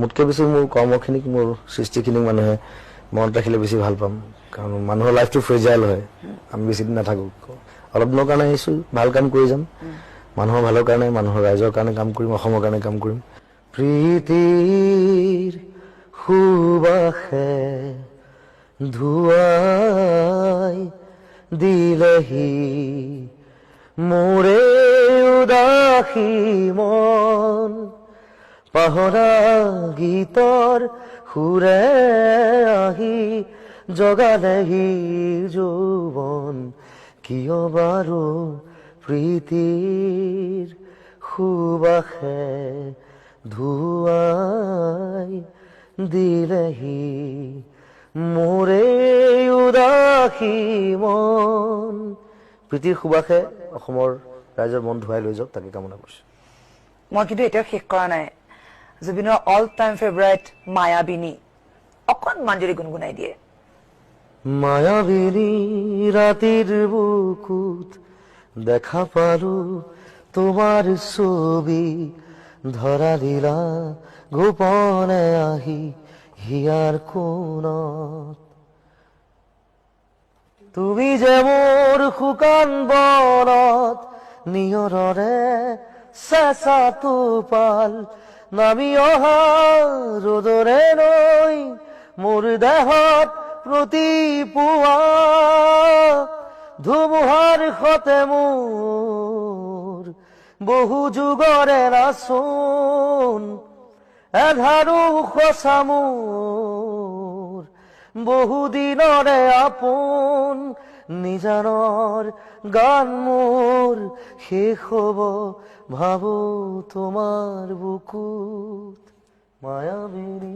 মোতকৈ বেছি মোৰ কৰ্মখিনিক মোৰ সৃষ্টিখিনিক মানুহে মনত ৰাখিলে বেছি ভাল পাম কাৰণ মানুহৰ লাইফটো ফ্ৰেজাইল হয় আমি বেছি দিন নাথাকো অলপ দিনৰ কাৰণে আহিছোঁ ভাল কাম কৰি যাম মানুহৰ ভালৰ কাৰণে মানুহৰ ৰাইজৰ কাৰণে কাম কৰিম অসমৰ কাৰণে কাম কৰিম প্ৰীতিৰ সুবাসে ধুৱাই দিলেহি মোৰে উদাসী মন পাহৰা গীতৰ সুৰে আহি জগালেহি যৌৱন কিয় বাৰু প্ৰীতিৰ সুবাসে ধুৱাই দিলেহি মোৰে উদাসী মন প্ৰীতিৰ সুবাসে অসমৰ ৰাইজৰ মন ধুৱাই লৈ যাওক তাকে কামনা কৰিছো মই কিন্তু এতিয়াও শেষ কৰা নাই জুবিনৰ অল টাইম ফেভাৰিট মায়াবিনী অকণমান যদি গুণগুণাই দিয়ে মায়াবিনী ৰাতিৰ বুকুত দেখা পালো তোমাৰ ছবি ধৰা দিলা গোপনে আহি হিয়াৰ কোণত তুমি যে মোৰ শুকান বনত নিয়ৰৰে চেঁচা টোপাল নামি অহা ৰ'দৰে নৈ মোৰ দেহত প্ৰতিপুৱা ধুমুহাৰ সতে মোৰ বহু যুগৰে নাচোন এধাৰো সঁচা মোৰ বহু দিনৰে আপোন নিজানৰ গান মোৰ শেষ হ'ব ভাবো তোমাৰ বুকুত মায়াবিনী